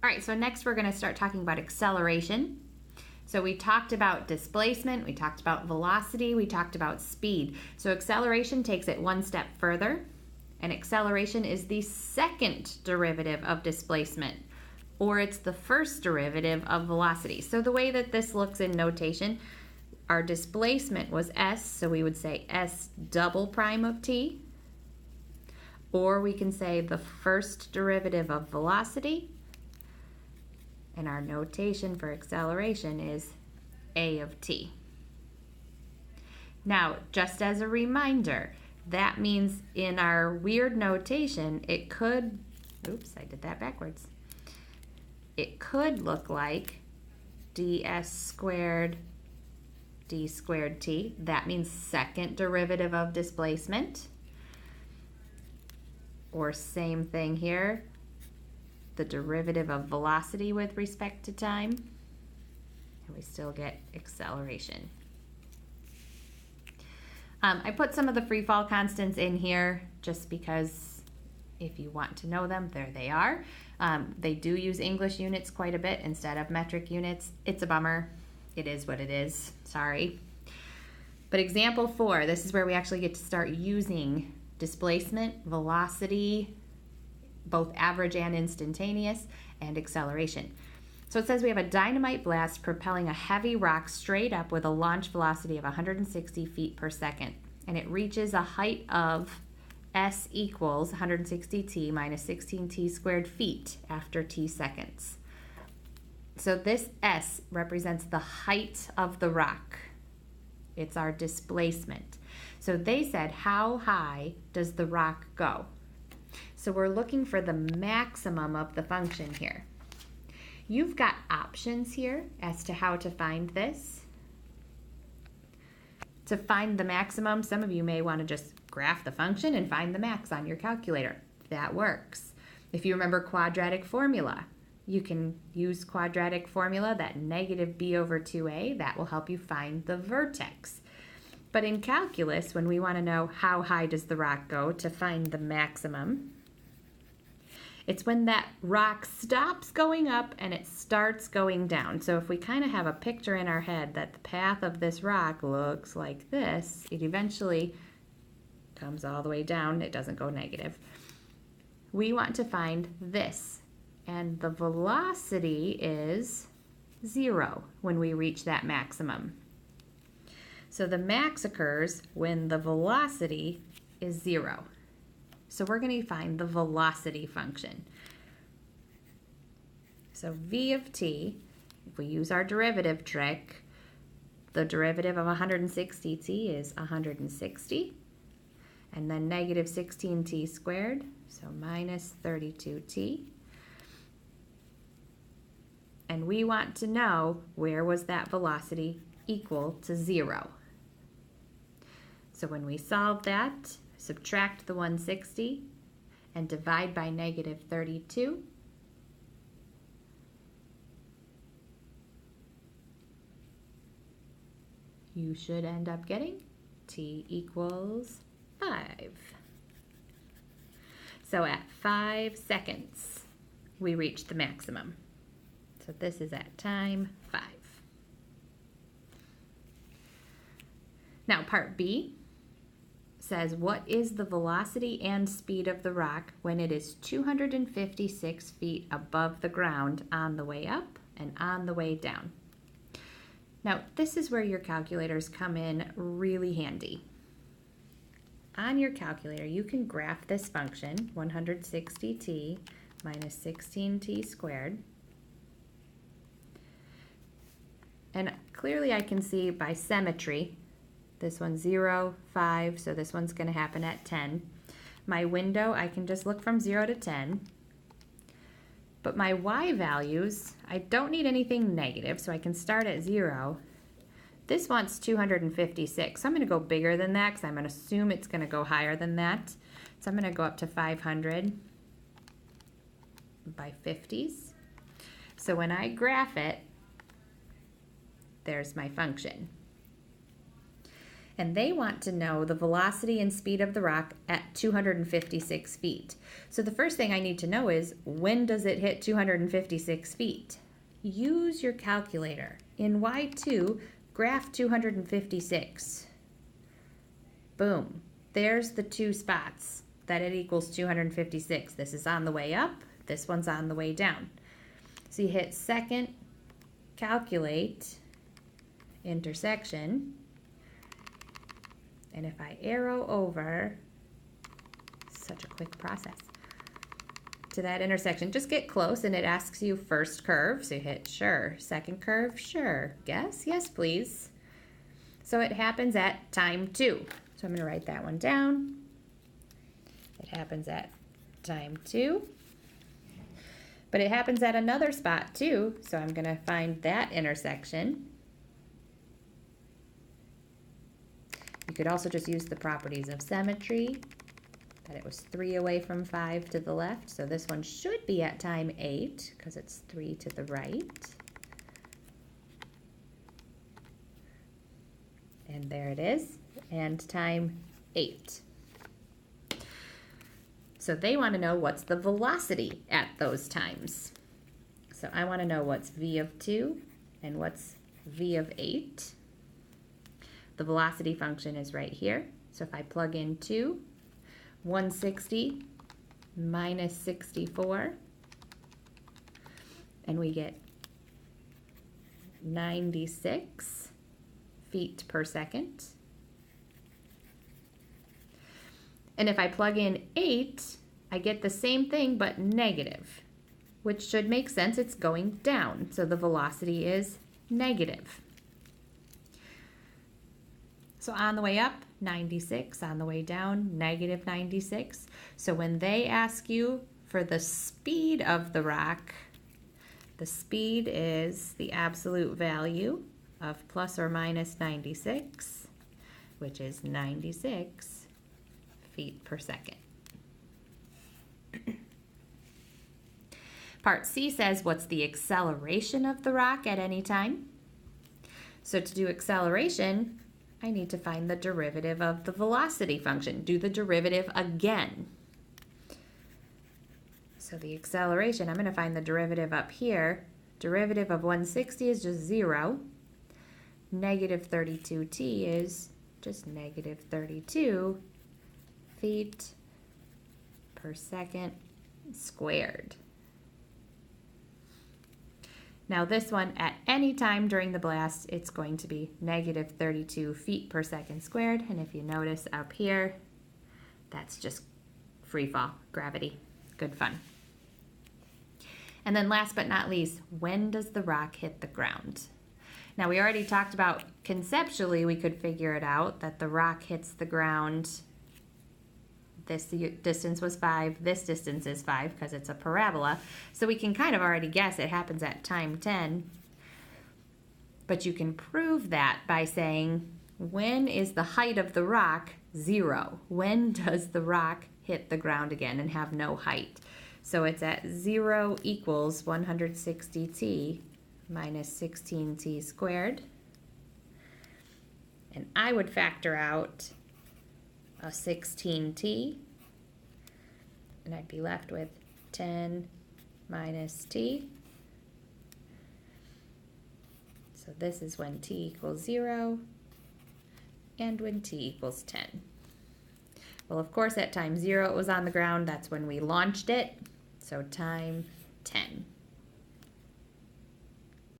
All right, so next we're going to start talking about acceleration. So we talked about displacement, we talked about velocity, we talked about speed. So acceleration takes it one step further, and acceleration is the second derivative of displacement, or it's the first derivative of velocity. So the way that this looks in notation, our displacement was s, so we would say s double prime of t, or we can say the first derivative of velocity, and our notation for acceleration is a of t. Now, just as a reminder, that means in our weird notation, it could, oops, I did that backwards. It could look like ds squared d squared t. That means second derivative of displacement. Or same thing here, the derivative of velocity with respect to time, and we still get acceleration. I put some of the free fall constants in here just because if you want to know them, there they are. They do use English units quite a bit instead of metric units. It's a bummer. It is what it is. Sorry. But example 4, this is where we actually get to start using displacement, velocity, both average and instantaneous, and acceleration. So it says we have a dynamite blast propelling a heavy rock straight up with a launch velocity of 160 feet per second, and it reaches a height of s equals 160t minus 16t squared feet after t seconds. So this s represents the height of the rock. It's our displacement. So they said, how high does the rock go? So we're looking for the maximum of the function here. You've got options here as to how to find this. To find the maximum, some of you may want to just graph the function and find the max on your calculator. That works. If you remember quadratic formula, you can use quadratic formula, that negative b over 2a, that will help you find the vertex. But in calculus, when we want to know how high does the rock go to find the maximum, it's when that rock stops going up and it starts going down. So if we kind of have a picture in our head that the path of this rock looks like this, it eventually comes all the way down. It doesn't go negative. We want to find this, and the velocity is 0 when we reach that maximum. So the max occurs when the velocity is 0. So we're going to find the velocity function. So v of t, if we use our derivative trick, the derivative of 160t is 160, and then negative 16t squared, so minus 32t. And we want to know where was that velocity equal to 0. So when we solve that, subtract the 160 and divide by negative 32. You should end up getting t equals 5. So at 5 seconds, we reach the maximum. So this is at time 5. Now part B says, what is the velocity and speed of the rock when it is 256 feet above the ground on the way up and on the way down? Now, this is where your calculators come in really handy. On your calculator, you can graph this function, 160t minus 16t squared. And clearly I can see by symmetry, this one's 0, 5, so this one's going to happen at 10. My window, I can just look from 0 to 10. But my y values, I don't need anything negative, so I can start at 0. This wants 256, so I'm going to go bigger than that because I'm going to assume it's going to go higher than that. So I'm going to go up to 500 by 50s. So when I graph it, there's my function. And they want to know the velocity and speed of the rock at 256 feet. So the first thing I need to know is, when does it hit 256 feet? Use your calculator. In Y2, graph 256. Boom. There's the two spots that it equals 256. This is on the way up. This one's on the way down. So you hit second, calculate, intersection. And if I arrow over, such a quick process, to that intersection, just get close and it asks you first curve. So you hit sure. Second curve, sure. Guess? Yes, please. So it happens at time 2. So I'm going to write that one down. It happens at time 2. But it happens at another spot too. So I'm going to find that intersection. You could also just use the properties of symmetry, that it was 3 away from 5 to the left. So this one should be at time 8 because it's 3 to the right. And there it is, and time 8. So they want to know what's the velocity at those times. So I want to know what's v of 2 and what's v of 8. The velocity function is right here. So if I plug in 2, 160 minus 64, and we get 96 feet per second. And if I plug in 8, I get the same thing but negative, which should make sense. It's going down, so the velocity is negative. So on the way up, 96. On the way down, negative 96. So when they ask you for the speed of the rock, the speed is the absolute value of plus or minus 96, which is 96 feet per second. Part C says, what's the acceleration of the rock at any time? So to do acceleration, I need to find the derivative of the velocity function. Do the derivative again. So the acceleration, I'm going to find the derivative up here. Derivative of 160 is just 0. Negative 32t is just negative 32 feet per second squared. Now this one, at any time during the blast, it's going to be negative 32 feet per second squared. And if you notice up here, that's just free fall, gravity. Good fun. And then last but not least, when does the rock hit the ground? Now we already talked about conceptually we could figure it out that the rock hits the ground. This distance was 5, this distance is 5 because it's a parabola. So we can kind of already guess it happens at time 10. But you can prove that by saying, when is the height of the rock 0? When does the rock hit the ground again and have no height? So it's at 0 equals 160t minus 16t squared. And I would factor out a 16t, and I'd be left with 10 minus t. So this is when t equals 0 and when t equals 10. Well, of course, at time 0 it was on the ground. That's when we launched it. So time 10.